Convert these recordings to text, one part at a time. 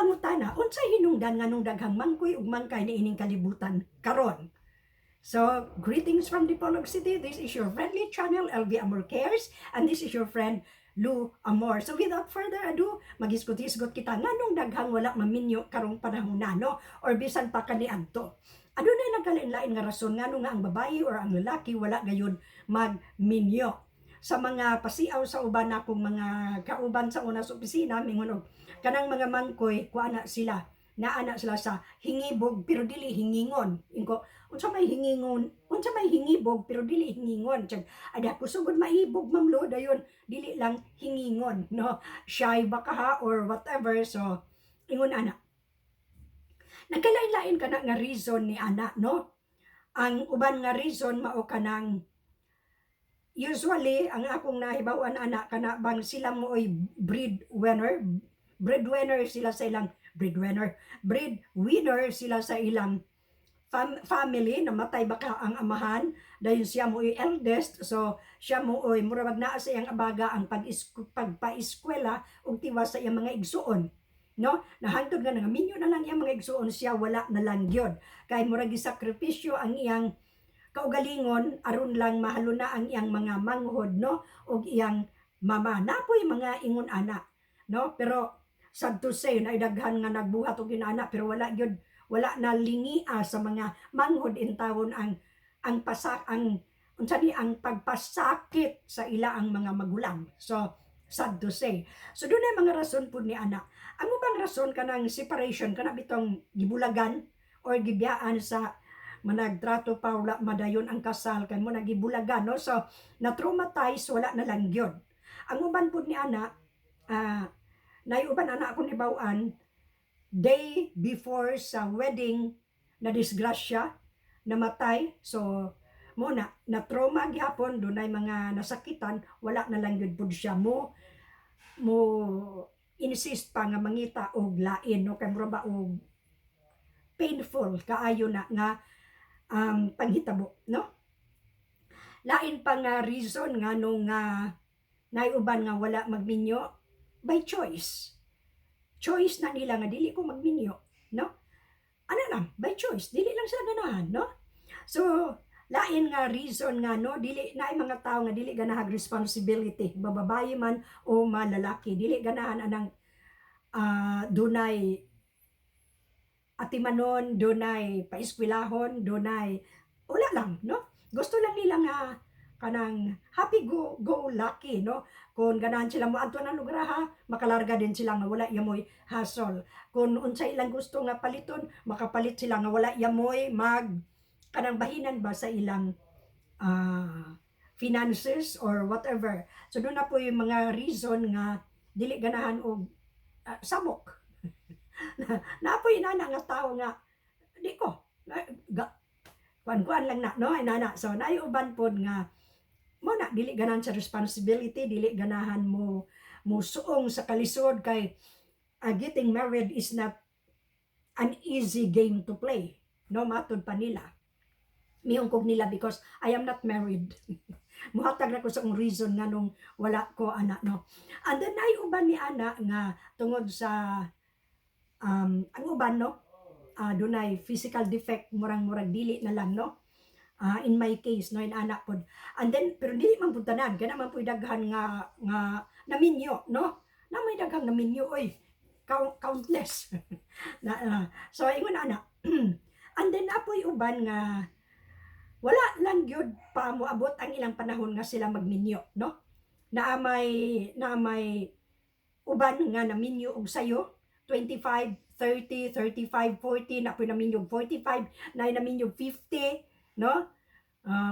pangutana, unsay hinungdan nga nung daghang mangkoy ug mangkay niining kalibutan karon? So, greetings from Dipolog City. This is your friendly channel, LV Amor Cares, and this is your friend, Lou Amor. So, without further ado, magisgot-isgot kita nga nung daghang wala maminyo karong panahon na, no? Or bisan pa kaniadto. Adunay nagkalain-lain nga rason nga nung nga ang babae or ang lalaki wala gayon magminyo. Sa mga pasiaw sa uban akong mga kauban sa una sa opisina, mingon og kanang mga mangkoy, kuana sila, naana sila sa hingibog pero dili hingingon. Inko, unsa may hingingon, unsa may hingibog pero dili hingingon. Tiyag, ada ko sugod maibog mamlo dayon, dili lang hingingon, no? Shy ba ka ha or whatever. So, ingon ana. Nagkalain-lain ka na nga reason ni ana, no? Ang uban nga reason mao kanang usually ang akong nahibawan ana kana bang sila mo oy breadwinner sila sa ilang breadwinner sila sa ilang family. Namatay baka ang amahan dahil siya mo oy eldest, so siya mo oy murag naa sa iyang abaga ang pagpaeskwela ug tiwas sa iyang mga igsuon, no? Nahantod nga minyo na lang iyang mga igsuon, siya wala na lang gyud kay murag gisakripisyo ang iyang kaugalingon aron lang mahalo na ang iyang mga manghod, no? Og iyang mama. Napoy mga ingon ana, no? Pero sad to say na daghan nga nagbuhat og inana pero wala gyud, wala na lingia sa mga manghod in tawon ang unsa ni ang pagpasakit sa ila ang mga magulang. So sad to say. So dunay mga rason pud ni ana. Ang ubang rason kanang separation kana bitong gibulagan or gibiyaan sa managtrato pa wala madayon ang kasal kay mo nagibulagan, no? So na-traumatize, wala na lang gyud. Ang uban pud ni ana, naiuban ana ako ni bawaan day before sa wedding na disgrasya, namatay. So mo na gyapon, dunay mga nasakitan, wala na lang gyud pud siya mo insist pa nga mangita og lain, no? Kay mura ba og painful kaayo na nga panghitabo, no? Lain pa nga reason nga nung naiuban nga wala magminyo by choice. Choice na nila nga dili ko magminyo, no? Ano lang, by choice, dili lang sila ganahan, no? So, lain nga reason nga, no, dili na mga tao nga dili ganahag responsibility, bababae man o malalaki, dili ganahan anang dunay atimanon, dunay paeskwelahon, dunay wala lang, no? Gusto lang nila nga kanang happy go lucky, no? Kung ganahan sila mo adto na lugar ha, makalarga din sila nga wala yamoy hassle. Kung unsay ilang gusto nga paliton, makapalit sila nga wala yamoy kanang bahinan ba sa ilang finances or whatever. So doon na po yung mga reason nga dili ganahan og sabok. Napoy inana nga tao nga di ko kuan lang na, no? Inana. So naiuban pod nga mo na dili ganahan sa responsibility, dili ganahan mo suong sa kalisod kay getting married is not an easy game to play, no? Matod pa nila, miungkog nila because I am not married. Muhatag na ko sa reason nga nung wala ko anak, no? And then naiuban ni ana nga tungod sa ang uban, no, dunay physical defect, murang dili na lang, no? In my case, no, in anak pod. And then pero dili man pud tanan, kana man pud daghan nga naminyo, no? Na may daghang naminyo oy, countless. So ingon ana. And then apoy uban nga wala lang gyud pa moabot ang ilang panahon nga sila magminyo, no? Naamay uban nga naminyo og sayo 25, 30, 35, 40, na po naminyog 45, na naminyog 50, no?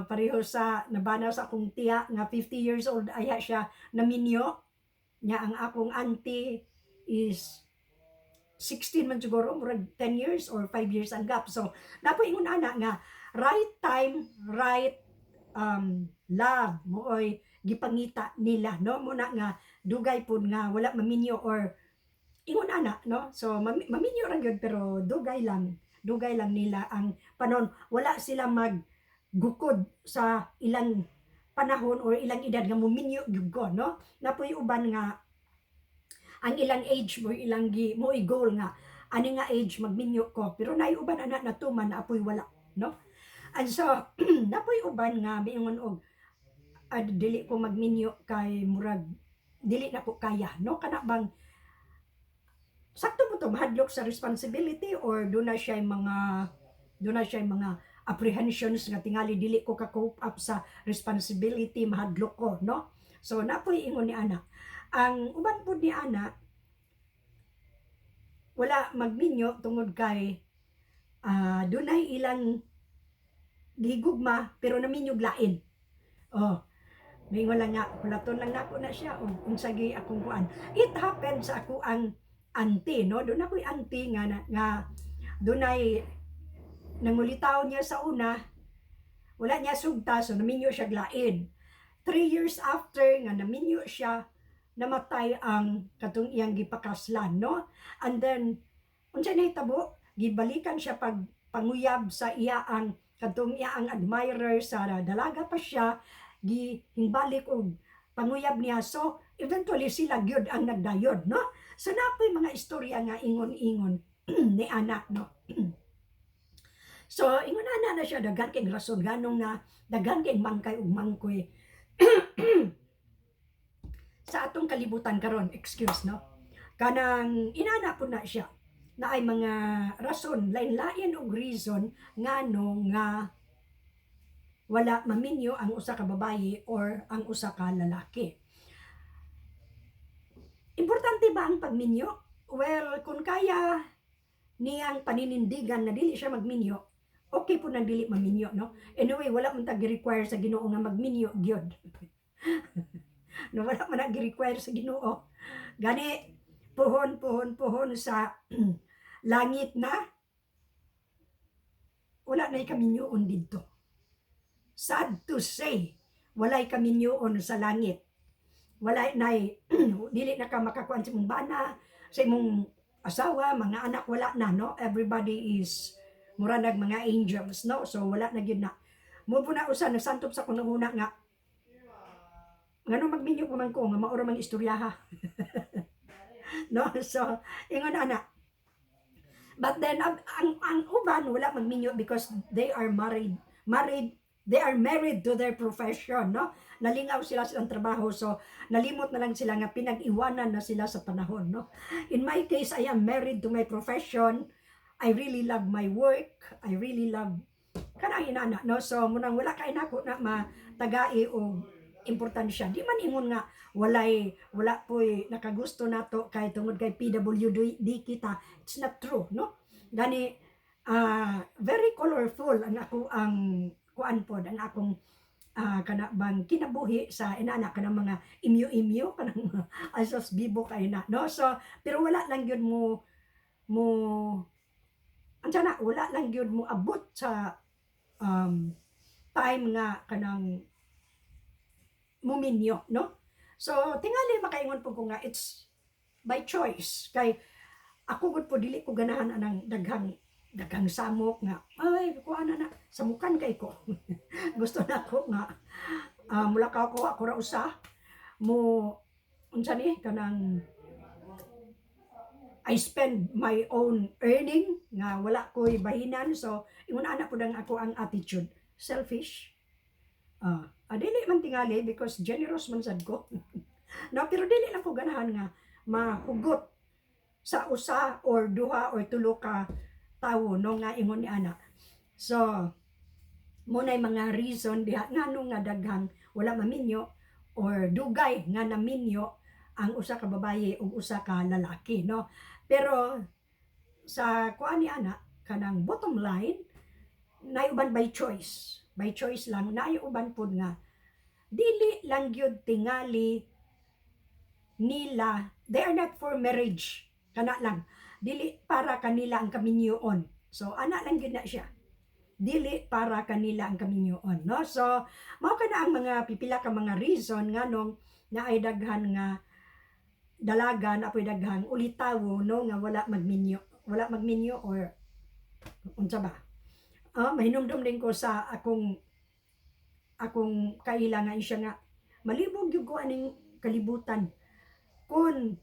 Pareho sa nabana sa akong tiya nga 50 years old aya siya naminyo. Nga ang akong auntie is 16 man siguro, murag 10 years or 5 years ang gap. So, napo ingon ana nga right time, right love mo oy gipangita nila, no? Muna nga dugay pud nga wala maminyo or ingon ana, no? So maminyo ra gyud pero dugay lang nila ang panon, wala sila maggukod sa ilang panahon or ilang edad nga muminyo gyud ko, no? Napoy uban nga ang ilang age mo ilang mo i-goal nga ani nga age magminyo ko, pero naiuban anak na tuman na apoy wala, no? And so napoy uban nga miingon og dili ko magminyo kay murag dili na ko kaya, no? Kana bang sakto mo to mahadlok sa responsibility or doon na siya mga apprehensions nga tingali dili ko ka cope up sa responsibility mahadlok ko, no? So napoy ingon ni ana ang uban pud ni ana wala magminyo tungod kay dunay ilang gigugma pero naminyog lain. Oh, mingon lang nga, kulaton lang nako na siya o unsa gi akong kuan. It happened sa ako ang auntie, no? Doon ako'y auntie nga dunay nangulitaw niya sa una, wala niya sugta, so naminyo siya glain. 3 years after nga naminyo siya, namatay ang katong iyang gipakaslan, no? And then, unsa nahitabo, gibalikan siya pag panguyab sa iya ang katong iya ang admirer sa dalaga pa siya, gihingbalik og panguyab niya. So, eventually sila gyud ang nagdayod, no? So, napoy mga istorya nga ingon-ingon ni anak, no? So, ingon na siya, daghan kay rason, ganong na daghan kay mangkay ug mangkoy sa atong kalibutan karon, excuse, no? Kanang inana po na siya na ay mga rason, lain-lain og reason ngano nga wala maminyo ang usa ka babayi or ang usa ka lalaki. Importante ba ang pagminyo? Well, kung kaya niyang paninindigan na dili siya magminyo, okay po na dili maminyo, no? Anyway, wala man tag-require sa Ginoo nga magminyo gyud. No, wala man nag-require sa Ginoo. Gani puhon sa langit na wala na kaminyoon didto. Sad to say, walay kaminyoon sa langit. Wala na dili na ka makakuan sa imong bana, sa imong asawa, mga anak, wala na, no? Everybody is mura nag mga angels, no? So wala na gyud na. Mo po na usa nagsantop sa kunang una nga ngano magminyo pa man ko nga maura mang istoryaha. No? So ingon ana. But then ang uban wala magminyo because they are they are married to their profession, no? Nalingaw sila sa trabaho, so nalimot na lang sila nga pinag-iwanan na sila sa panahon, no? In my case, I am married to my profession. I really love my work. I really love kanang inana, no? So munang wala kay nako na matagai og importansya. Di man ingon nga wala po'y nakagusto nato kay tungod kay PWD kita. It's not true, no? Gani very colorful ang ako ang kuan pod ang akong kana bang kinabuhi sa inana kanang mga imyo kanang asos bibo kay na, no? So pero wala lang gyud mo ansa na wala lang gyud mo abot sa time nga kanang muminyo, no? So tingali makaingon po ko nga it's by choice kay ako gud po dili ko ganahan anang daghang samok nga ay kuan na samukan kay ko. Gusto na ko nga mula ka ako ra usa mo unsa ni kanang I spend my own earning nga wala ko'y bahinan, so ingon ana pud ang ako ang attitude selfish. Dili man tingali because generous man sad ko. No, pero dili lang ko ganahan nga mahugot sa usa or duha or tulo ka tawo, no, nga ingon ni ana. So munay mga reason diha ngano nga daghang wala maminyo or dugay nga naminyo ang usa ka babaye ug usa ka lalaki, no? Pero sa kuan ni ana kanang bottom line naiuban by choice. By choice lang naiuban pud nga dili lang gyud tingali nila, they are not for marriage, kana lang dili para kanila ang kaminyoon. So ana lang gyud na siya, dili para kanila ang kaminyoon, no? So mao kana ang mga pipila ka mga reason nganong naay daghan nga dalaga na apoy daghang ulitawo, no, nga wala magminyo or unsa ba. Mahinumdum din ko sa akong kailangan siya nga malibog gyud ko aning kalibutan kun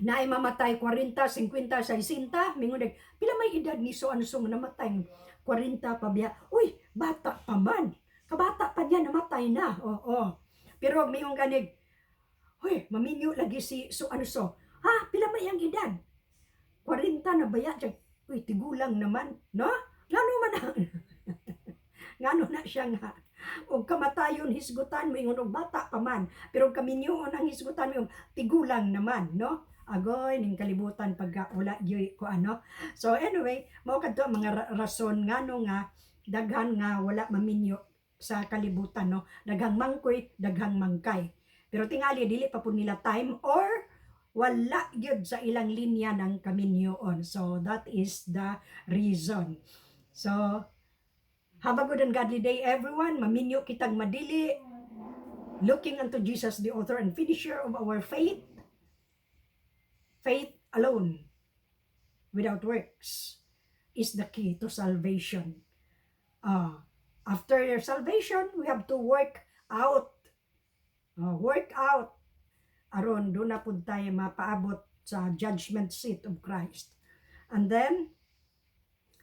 naay mamatay 40, 50, 60, mingon pila may edad ni so ano so namatay 40 pa biya. Uy, bata pa man. Kabata pa niya namatay na. Oo. Pero mayong ganig, uy, maminyo lagi si so ano so. Ha, pila may ang edad? 40 na baya. Uy, tigulang naman, no? Ngano man na. Ngano na siya nga. O kamatayon hisgutan mo ingon og bata pa man. Pero kaminyoon ang hisgutan mo tigulang naman, no? Agoy ning kalibutan pagka wala gyud ko ano. So anyway, mao kadto ang mga rason ngano nga daghan nga wala maminyo sa kalibutan, no? Daghang mangkoy, daghang mangkay. Pero tingali dili pa pud nila time or wala gyud sa ilang linya ng kaminyoon. So that is the reason. So have a good and godly day everyone. Maminyo kitag madili. Looking unto Jesus, the author and finisher of our faith. Faith alone, without works, is the key to salvation. After your salvation, we have to work out. Work out. Aron, doon na po tayo mapaabot sa judgment seat of Christ. And then,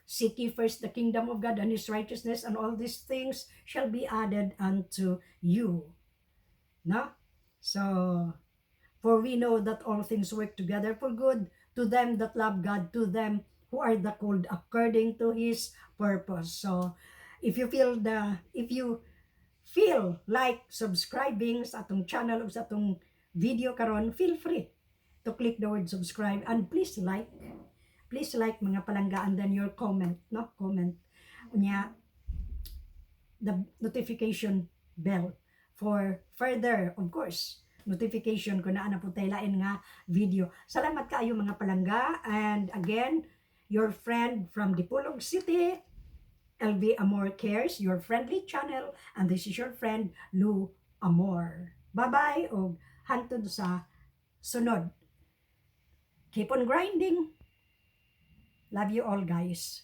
seek ye first the kingdom of God and His righteousness, and all these things shall be added unto you. No? So, for we know that all things work together for good to them that love God, to them who are the called according to His purpose. So, if you feel like subscribing sa atong channel o sa atong video karon, feel free to click the word subscribe and please like mga palangga, and then your comment, no? Comment unya the notification bell for further, of course, notification kung naa na po tayo lain nga video. Salamat kaayo mga palangga. And again, your friend from Dipolog City, LV Amor Cares, your friendly channel. And this is your friend, Lou Amor. Bye-bye o hantod sa sunod. Keep on grinding. Love you all, guys.